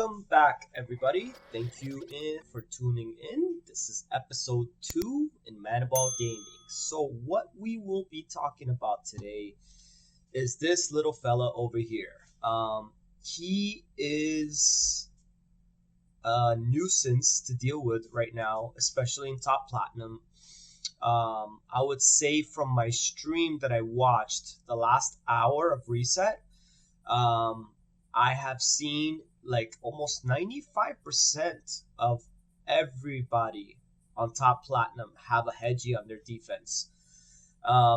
Welcome back, everybody. Thank you for tuning in. This is episode 2 in Maniball Gaming. So what we will be talking about today is this little fella over here. He is a nuisance to deal with right now, especially in Top Platinum. I would say from my stream that I watched, the last hour of Reset, I have seen like almost 95% of everybody on Top Platinum have a Hege on their defense.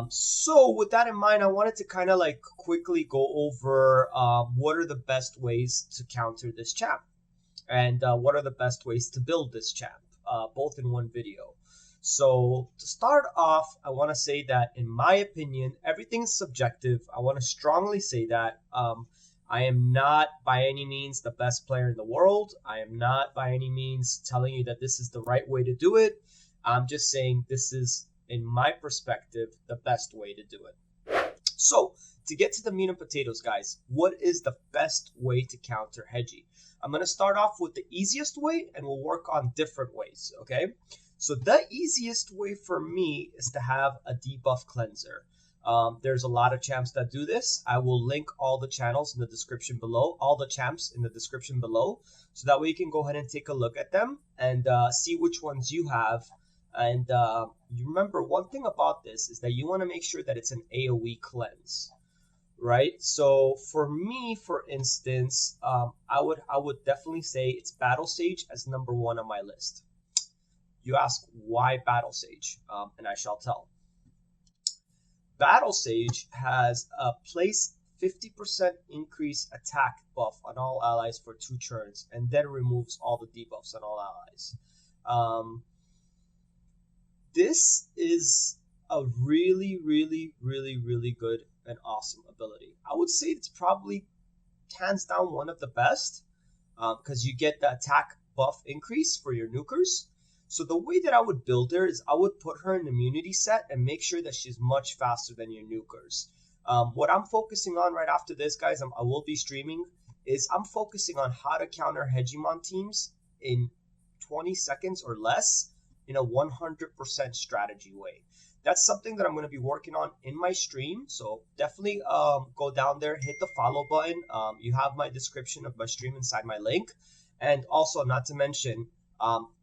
So with that in mind, I wanted to kind of like quickly go over what are the best ways to counter this champ, and what are the best ways to build this champ, both in one video. So to start off, I want to say that in my opinion, everything is subjective. I want to strongly say that I am not by any means the best player in the world. I am not by any means telling you that this is the right way to do it. I'm just saying this is, in my perspective, the best way to do it. So to get to the meat and potatoes, guys, what is the best way to counter Hege? I'm going to start off with the easiest way and we'll work on different ways, okay? So the easiest way for me is to have a debuff cleanser. There's a lot of champs that do this. I will link all the channels in the description below, all the champs in the description below, so that way you can go ahead and take a look at them and see which ones you have. And you remember, one thing about this is that you want to make sure that it's an AoE cleanse, right? So for me, for instance, I would definitely say it's Battle Sage as number 1 on my list. You ask why Battle Sage, and I shall tell. Battle Sage has a place 50% increase attack buff on all allies for 2 turns, and then removes all the debuffs on all allies. This is a really good and awesome ability. I would say it's probably hands down one of the best, because you get the attack buff increase for your nukers. So the way that I would build her is I would put her in immunity set and make sure that she's much faster than your nukers. What I'm focusing on right after this, guys, I will be streaming, is I'm focusing on how to counter Hegemon teams in 20 seconds or less in a 100% strategy way. That's something that I'm going to be working on in my stream. So definitely go down there, hit the follow button. You have my description of my stream inside my link. And also, not to mention,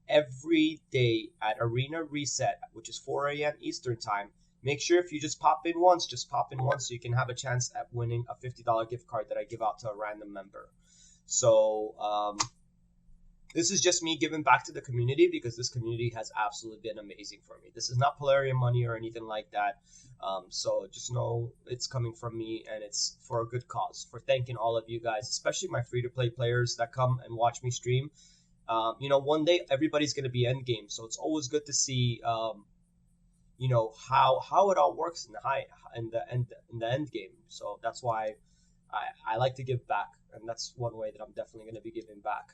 every day at Arena Reset, which is 4 a.m. Eastern Time, make sure if you just pop in once so you can have a chance at winning a $50 gift card that I give out to a random member. So this is just me giving back to the community, because this community has absolutely been amazing for me. This is not Polarium money or anything like that. So just know it's coming from me, and it's for a good cause, for thanking all of you guys, especially my free-to-play players that come and watch me stream. You know, one day everybody's going to be endgame, so it's always good to see, you know, how it all works in the end game. So that's why I like to give back, and that's one way that I'm definitely going to be giving back.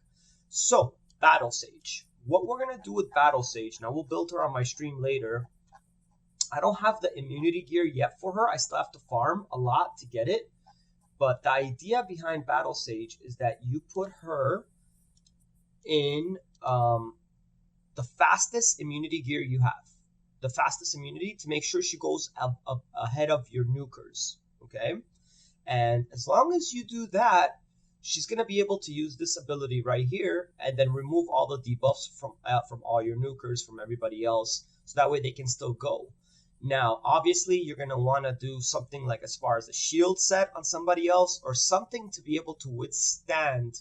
So Battle Sage, what we're going to do with Battle Sage, now we'll build her on my stream later. I don't have the immunity gear yet for her. I still have to farm a lot to get it, but the idea behind Battle Sage is that you put her in the fastest immunity gear you have, the fastest immunity, to make sure she goes ahead of your nukers, okay? And as long as you do that, she's going to be able to use this ability right here and then remove all the debuffs from all your nukers, from everybody else, so that way they can still go. Now, obviously, you're going to want to do something like as far as a shield set on somebody else, or something to be able to withstand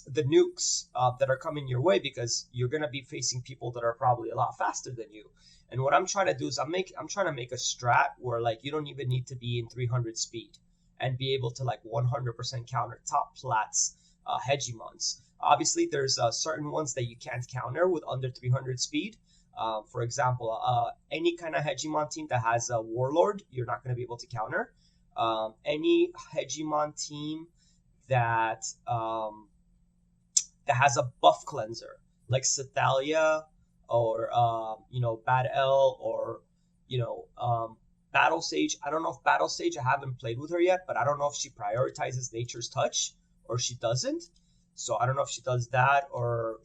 the nukes that are coming your way, because you're going to be facing people that are probably a lot faster than you. And what I'm trying to do is I'm trying to make a strat where, like, you don't even need to be in 300 speed and be able to like 100% counter top plats Hegemons. Obviously, there's certain ones that you can't counter with under 300 speed. For example, any kind of Hegemon team that has a Warlord, you're not going to be able to counter. Any Hegemon team that has a buff cleanser, like Cythalia or you know, Bad L, or you know, Battle Sage. I don't know if Battle Sage, I haven't played with her yet, but I don't know if she prioritizes Nature's Touch or she doesn't. So I don't know if she does that, or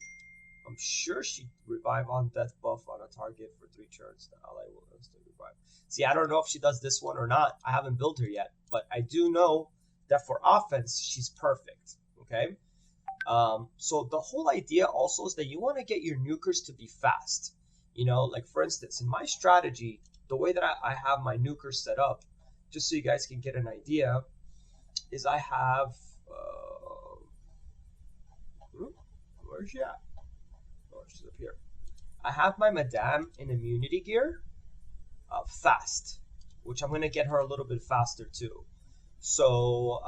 I'm sure she revive on death buff on a target for 3 turns. The ally will instantly revive. See, I don't know if she does this one or not. I haven't built her yet, but I do know that for offense, she's perfect. Okay. So the whole idea also is that you want to get your nukers to be fast. You know, like for instance, in my strategy, the way that I have my nukers set up, just so you guys can get an idea, is I have, where's she at? Oh, she's up here. I have my Madame in immunity gear, fast, which I'm going to get her a little bit faster too. So,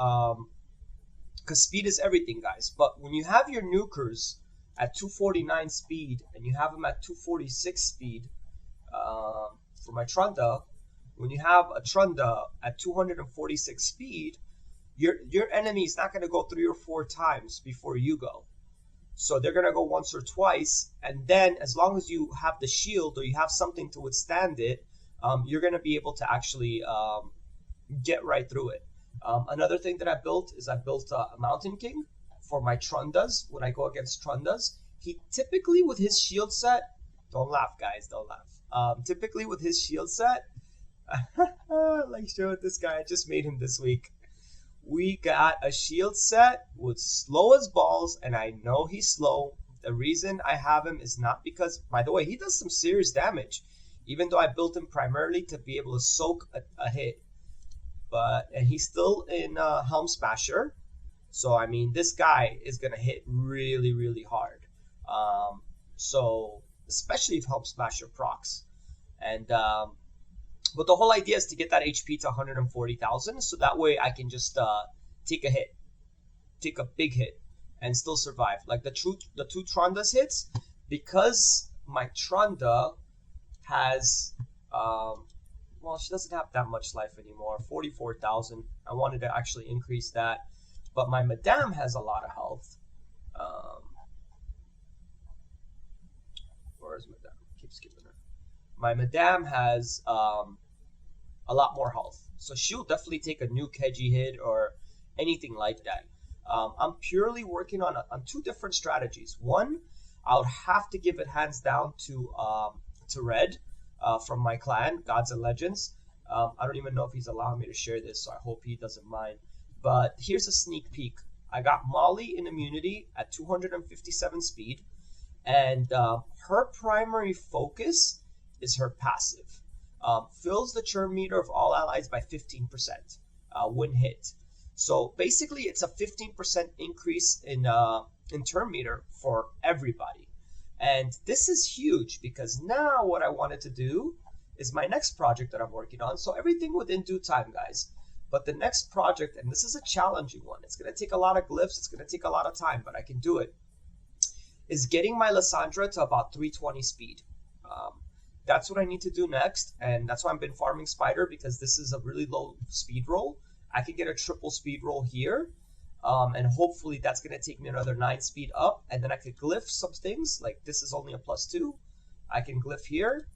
because speed is everything, guys. But when you have your nukers at 249 speed and you have them at 246 speed, for my Trunda, when you have a Trunda at 246 speed, your enemy is not going to go 3 or 4 times before you go. So they're going to go once or twice, and then as long as you have the shield or you have something to withstand it, you're going to be able to actually get right through it. Another thing that I built is I built a Mountain King for my Trundas. When I go against Trundas, he typically with his shield set, don't laugh guys, don't laugh. Typically with his shield set, like show it this guy, I just made him this week. We got a shield set with slow as balls, and I know he's slow. The reason I have him is not because, by the way, he does some serious damage, even though I built him primarily to be able to soak a hit. And he's still in Helm Smasher, so I mean this guy is gonna hit really, really hard. So especially if Helm Smasher procs, and but the whole idea is to get that HP to 140,000, so that way I can just take a big hit, and still survive. Like the two Trundas hits, because my Trunda has well, she doesn't have that much life anymore, 44,000. I wanted to actually increase that, but my Madame has a lot of health. Where's Madame? Keep skipping her. My Madame has a lot more health, so she'll definitely take a nuke Hege hit or anything like that. I'm purely working on 2 different strategies. One, I would have to give it hands down to Red. From my clan, Gods and Legends. I don't even know if he's allowing me to share this, so I hope he doesn't mind. But here's a sneak peek. I got Molly in immunity at 257 speed, and her primary focus is her passive. Fills the churn meter of all allies by 15% when hit. So basically, it's a 15% increase in turn meter for everybody. And this is huge, because now what I wanted to do is my next project that I'm working on. So everything within due time, guys. But the next project, and this is a challenging one, it's going to take a lot of glyphs, it's going to take a lot of time, but I can do it, is getting my Lysandra to about 320 speed. That's what I need to do next, and that's why I've been farming Spider, because this is a really low speed roll. I can get a triple speed roll here. And hopefully that's going to take me another 9 speed up, and then I could glyph some things, like this is only a +2. I can glyph here,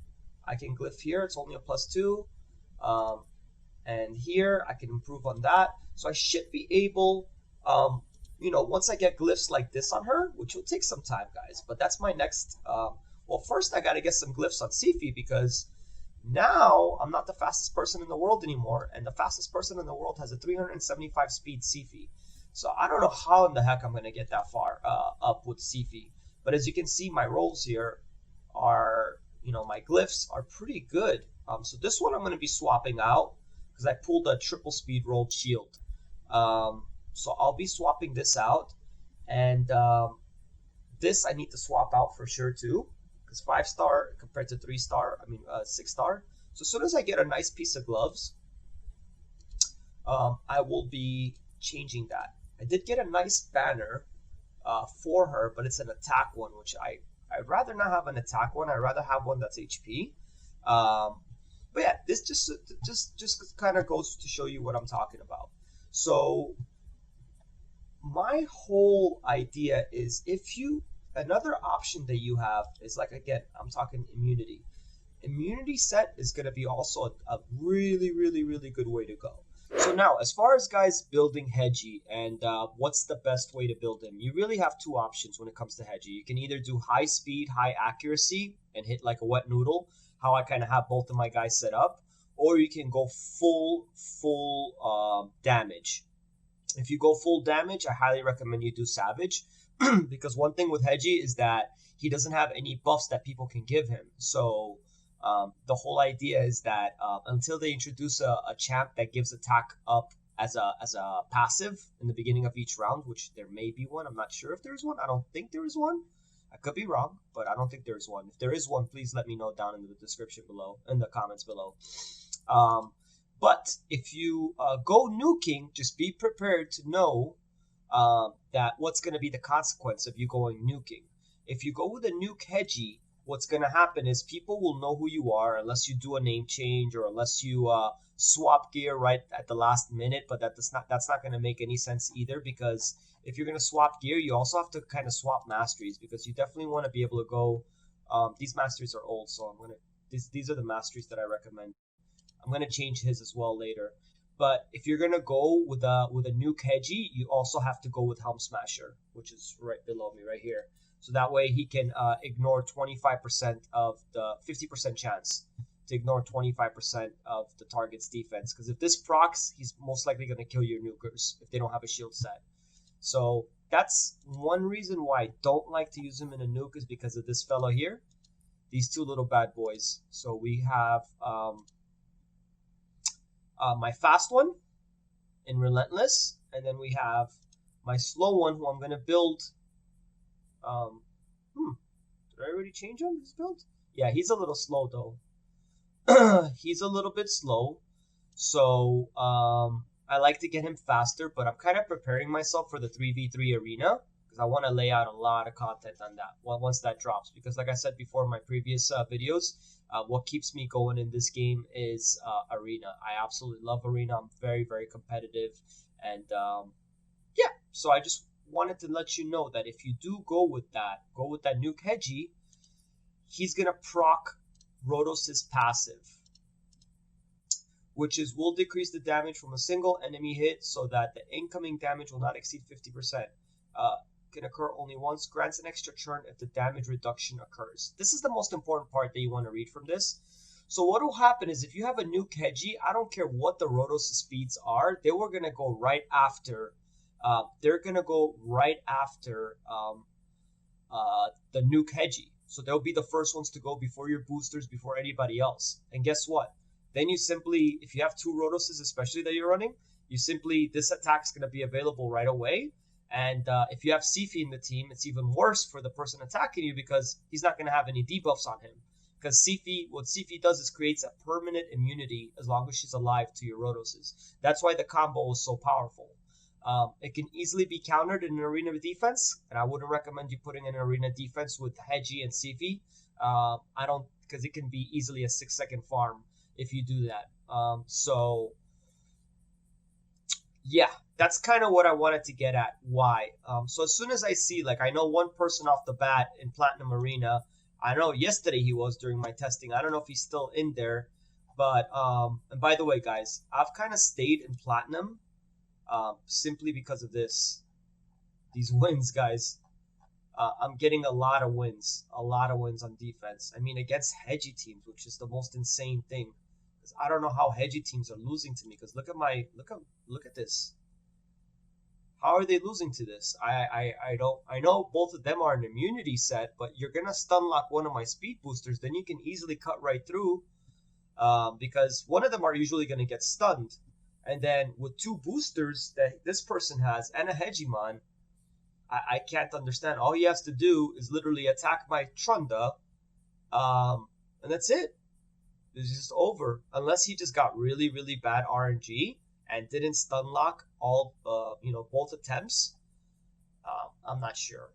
it's only a +2, and here I can improve on that. So I should be able, once I get glyphs like this on her, which will take some time, guys, but that's my next, well, first I got to get some glyphs on Sifi, because now I'm not the fastest person in the world anymore, and the fastest person in the world has a 375 speed Sifi. So I don't know how in the heck I'm going to get that far up with Sifi. But as you can see, my rolls here are, my glyphs are pretty good. So this one I'm going to be swapping out, because I pulled a triple speed roll shield. So I'll be swapping this out. And this I need to swap out for sure too, because 5-star compared to 3-star, 6-star. So as soon as I get a nice piece of gloves, I will be changing that. I did get a nice banner for her, but it's an attack one, which I'd rather not have an attack one. I'd rather have one that's HP. But yeah, this just kind of goes to show you what I'm talking about. So my whole idea is, another option that you have is, like, again, I'm talking immunity. Immunity set is going to be also a really, really, really good way to go. So now, as far as guys building Hege and what's the best way to build him, you really have two options when it comes to Hege. You can either do high speed, high accuracy, and hit like a wet noodle, how I kind of have both of my guys set up, or you can go full damage. If you go full damage, I highly recommend you do Savage, because one thing with Hege is that he doesn't have any buffs that people can give him. So the whole idea is that until they introduce a champ that gives attack up as a passive in the beginning of each round, which there may be one. I'm not sure if there's one. I don't think there is one. I could be wrong, but I don't think there's one. If there is one, please let me know down in the description below, in the comments below. But if you go nuking, just be prepared to know that what's going to be the consequence of you going nuking. If you go with a nuke Hege, what's going to happen is people will know who you are unless you do a name change or unless you swap gear right at the last minute. But that's not going to make any sense either, because if you're going to swap gear, you also have to kind of swap masteries, because you definitely want to be able to go. These masteries are old, so these are the masteries that I recommend. I'm going to change his as well later. But if you're going to go with a nuke Hege, you also have to go with Helm Smasher, which is right below me right here. So that way he can ignore 25% of the 50% chance to ignore 25% of the target's defense. Because if this procs, he's most likely going to kill your nukers if they don't have a shield set. So that's one reason why I don't like to use him in a nuke, is because of this fellow here. These two little bad boys. So we have my fast one in Relentless, and then we have my slow one who I'm going to build. Did I already change him, his build? Yeah, he's a little slow though. He's a little bit slow. So I like to get him faster, but I'm kind of preparing myself for the 3v3 arena, because I want to lay out a lot of content on that once that drops. Because like I said before in my previous videos, what keeps me going in this game is arena. I absolutely love arena. I'm very, very competitive. And yeah, so I just wanted to let you know that if you do go with that nuke Hege, he's gonna proc Rotos' passive, which will decrease the damage from a single enemy hit so that the incoming damage will not exceed 50%. Can occur only once, grants an extra turn if the damage reduction occurs. This is the most important part that you want to read from this. So what will happen is, if you have a nuke Hege, I don't care what the Rotos' speeds are, they were gonna go right after. They're gonna go right after the nuke Hege. So they'll be the first ones to go before your boosters, before anybody else. And guess what? Then you simply, if you have two Rotoses especially that you're running, you simply, this attack's gonna be available right away. And if you have Sifi in the team, it's even worse for the person attacking you, because he's not gonna have any debuffs on him. Because Sifi, what Sifi does is creates a permanent immunity as long as she's alive to your Rotoses. That's why the combo is so powerful. It can easily be countered in an arena defense, and I wouldn't recommend you putting in an arena defense with Hege and Sifi. Because it can be easily a 6-second farm if you do that. So yeah, that's kind of what I wanted to get at. Why? So as soon as I see, like, I know one person off the bat in Platinum Arena. I know yesterday he was during my testing. I don't know if he's still in there, but and by the way, guys, I've kind of stayed in Platinum. Simply because of these wins, guys. I'm getting a lot of wins on defense. I mean, against Hege teams, which is the most insane thing. Because I don't know how Hege teams are losing to me. Because look at this. How are they losing to this? I know both of them are an immunity set, but you're gonna stun lock one of my speed boosters, then you can easily cut right through. Because one of them are usually gonna get stunned. And then with two boosters that this person has and a Hegemon, I can't understand. All he has to do is literally attack my Trunda, and that's it. It's just over. Unless he just got really, really bad RNG and didn't stun lock all, both attempts. I'm not sure.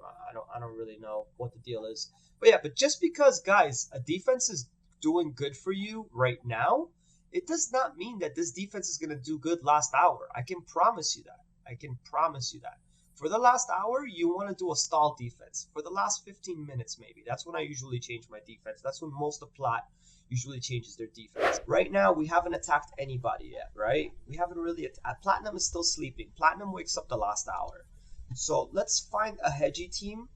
I don't really know what the deal is. But yeah, but just because, guys, a defense is doing good for you right now, it does not mean that this defense is going to do good last hour. I can promise you that. For the last hour, you want to do a stall defense. For the last 15 minutes, maybe. That's when I usually change my defense. That's when most of Plat usually changes their defense. Right now, we haven't attacked anybody yet, right? We haven't really attacked. Platinum is still sleeping. Platinum wakes up the last hour. So let's find a Hege team,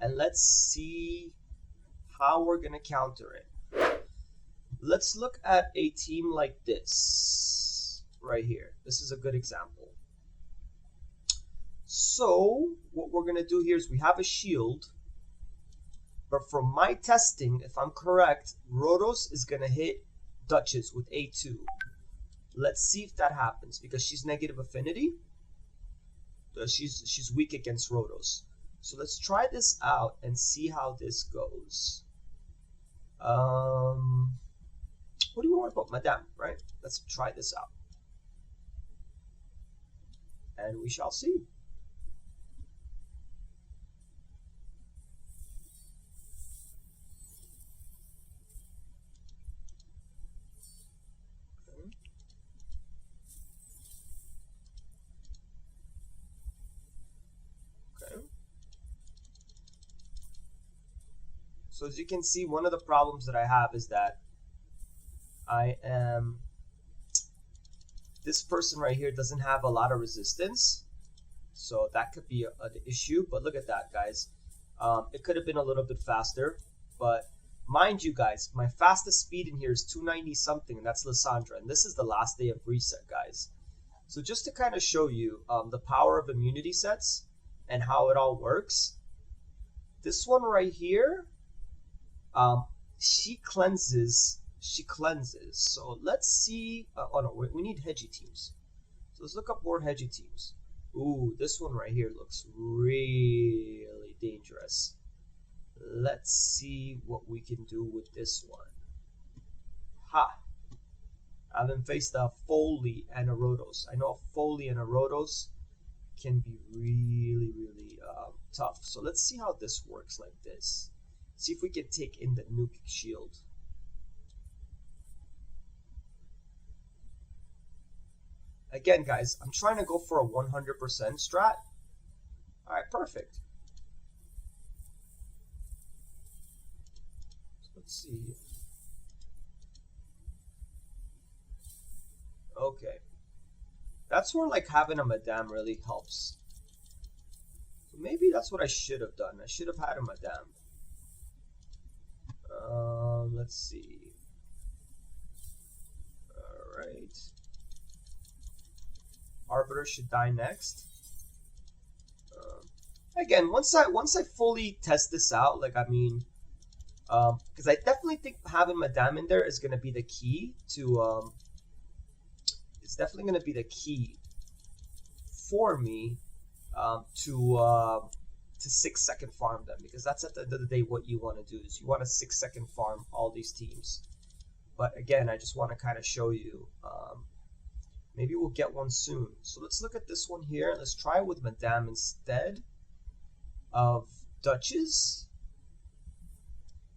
and let's see how we're going to counter it. Let's look at a team like this right here. This is a good example. So what we're going to do here is we have a shield, but from my testing, if I'm correct, Rhodos is going to hit Duchess with A2. Let's see if that happens, because she's negative affinity. She's weak against Rhodos. So let's try this out and see how this goes. What do we want about Madame, right? Let's try this out. And we shall see. So as you can see, one of the problems that I have is that this person right here doesn't have a lot of resistance. So that could be an issue, but look at that, guys. It could have been a little bit faster, but mind you guys, my fastest speed in here is 290 something, and that's Lysandra, and this is the last day of reset, guys. So just to kind of show you the power of immunity sets and how it all works, this one right here, she cleanses. So let's see. Oh no, we need Hege teams. So let's look up more Hege teams. Ooh, this one right here looks really dangerous. Let's see what we can do with this one. Ha! I've been faced a Foley and a Rhodos. I know a Foley and a Rhodos can be really tough. So let's see how this works like this. See if we can take in the nuke shield. Again, guys, I'm trying to go for a 100% strat. Alright, perfect. Let's see. Okay. That's where like having a Madame really helps. So maybe that's what I should have done. I should have had a Madame. Let's see. Alright. Arbiter should die next. Again, once I fully test this out, like I mean, because I definitely think having Madame in there is gonna be the key to it's definitely gonna be the key for me to 6-second farm them, because that's at the end of the day what you want to do is you want to 6-second farm all these teams. But again, I just want to kind of show you. Maybe we'll get one soon. So let's look at this one here. Let's try it with Madame instead of Duchess.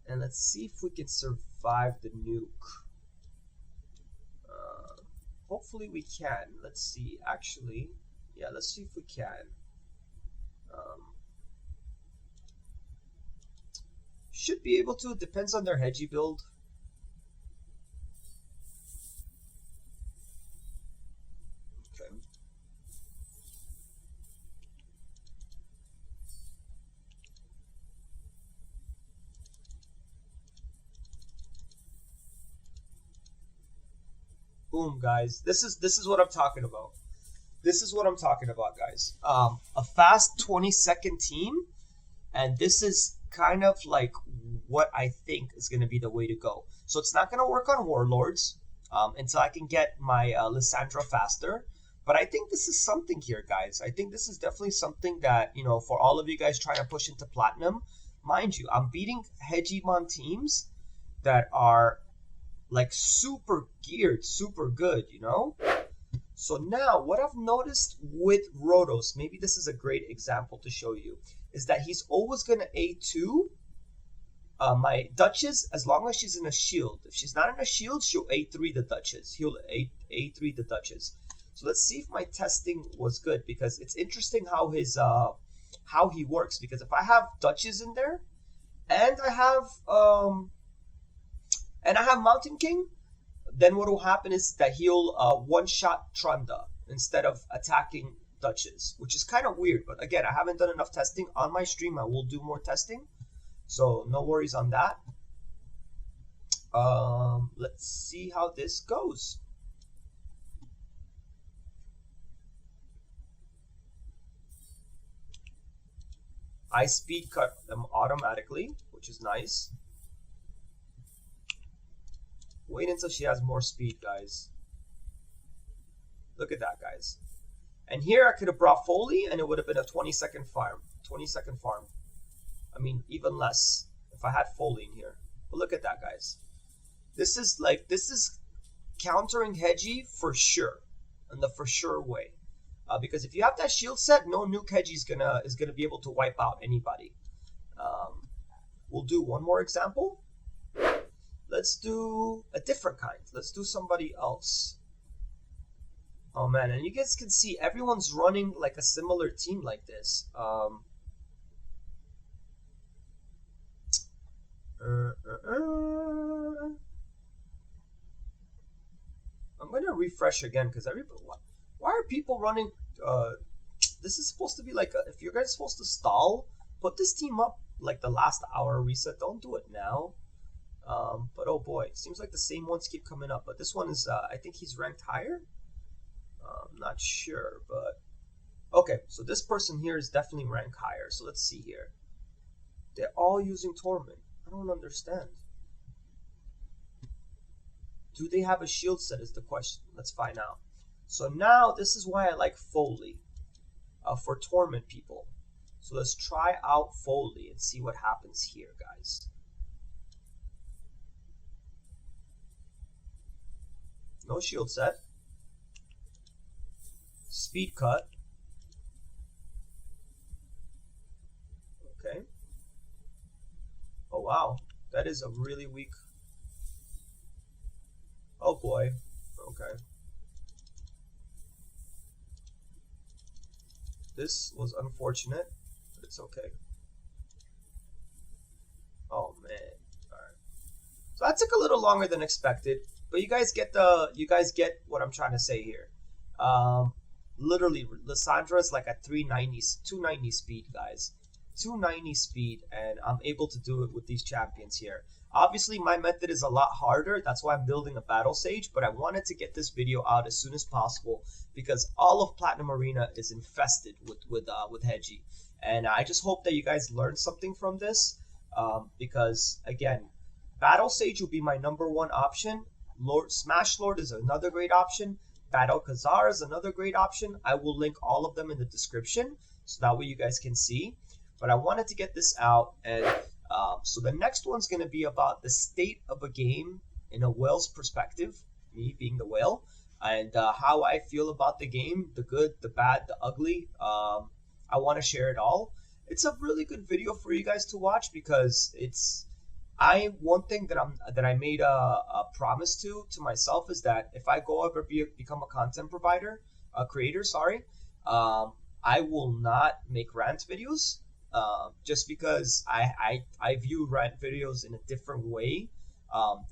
And let's see if we can survive the nuke. Hopefully we can. Let's see. Actually, yeah, let's see if we can. Should be able to. It depends on their Hege build. Okay. Boom, guys. This is what I'm talking about. This is what I'm talking about, guys. A fast 20-second team, and this is kind of like what I think is going to be the way to go. So it's not going to work on Warlords until I can get my Lysandra faster. But I think this is something here, guys. I think this is definitely something that, you know, for all of you guys trying to push into Platinum, mind you, I'm beating Hegemon teams that are like super geared, super good, you know? So now what I've noticed with Rhodos, maybe this is a great example to show you, is that he's always going to A2 my Duchess as long as she's in a shield. If she's not in a shield, she'll A3 the Duchess. He'll A3 the Duchess. So let's see if my testing was good, because it's interesting how his how he works. Because if I have Duchess in there, and I have Mountain King, then what will happen is that he'll one-shot Trunda instead of attacking Duchess, which is kind of weird. But again, I haven't done enough testing on my stream. I will do more testing, so no worries on that. Let's see how this goes. I speed cut them automatically, which is nice. Wait until she has more speed, guys. Look at that, guys. And here I could have brought Foley, and it would have been a 20-second farm. 20-second farm. I mean, even less if I had Foley in here. But look at that, guys. This is countering Hege for sure, in the for sure way. Because if you have that shield set, no nuke Hege is gonna be able to wipe out anybody. We'll do one more example. Let's do a different kind. Let's do somebody else. Oh man, and you guys can see everyone's running like a similar team like this. I'm gonna refresh again because everybody. Why are people running? This is supposed to be like if you're guys supposed to stall, put this team up like the last hour reset. Don't do it now. But oh boy, seems like the same ones keep coming up. But this one is, I think he's ranked higher. I'm not sure, but okay. So this person here is definitely ranked higher. So let's see here. They're all using Torment. I don't understand. Do they have a shield set is the question. Let's find out. So now this is why I like Foley for Torment people. So let's try out Foley and see what happens here, guys. No shield set. Speed cut. Okay. Oh wow, that is a really weak. Oh boy. Okay. This was unfortunate, but it's okay. Oh man. Alright. So that took a little longer than expected, but you guys get what I'm trying to say here. Literally, Lissandra is like at 290 speed, guys. 290 speed, and I'm able to do it with these champions here. Obviously, my method is a lot harder. That's why I'm building a battle sage, but I wanted to get this video out as soon as possible because all of Platinum Arena is infested with Hege, and I just hope that you guys learned something from this. Because again, battle sage will be my #1 option. Smash Lord is another great option. Battle Khazar is another great option. I will link all of them in the description so that way you guys can see. But I wanted to get this out, and so the next one's going to be about the state of a game in a whale's perspective, me being the whale, and how I feel about the game, the good, the bad, the ugly. I want to share it all. It's a really good video for you guys to watch because it's. One thing that I made a promise to myself is that if I go ever become a content creator, I will not make rant videos. Just because I view rant videos in a different way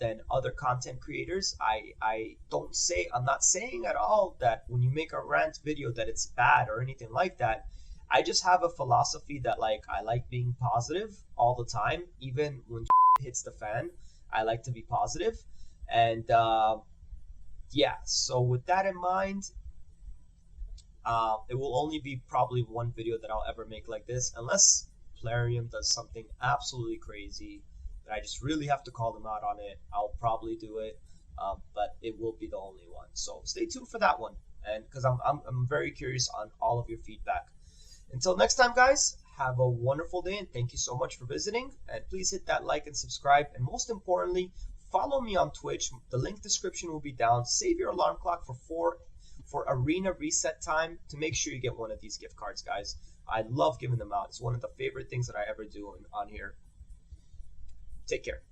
than other content creators. I'm not saying at all that when you make a rant video that it's bad or anything like that. I just have a philosophy that I like being positive all the time, even when hits the fan. I like to be positive, and yeah. So with that in mind, it will only be probably one video that I'll ever make like this, unless Plarium does something absolutely crazy that I just really have to call them out on it. I'll probably do it, but it will be the only one. So stay tuned for that one, and because I'm very curious on all of your feedback. Until next time, guys, have a wonderful day, and thank you so much for visiting. And please hit that like and subscribe, and most importantly, follow me on Twitch. The link description will be down. Save your alarm clock for arena reset time to make sure you get one of these gift cards, guys. I love giving them out. It's one of the favorite things that I ever do on here. Take care.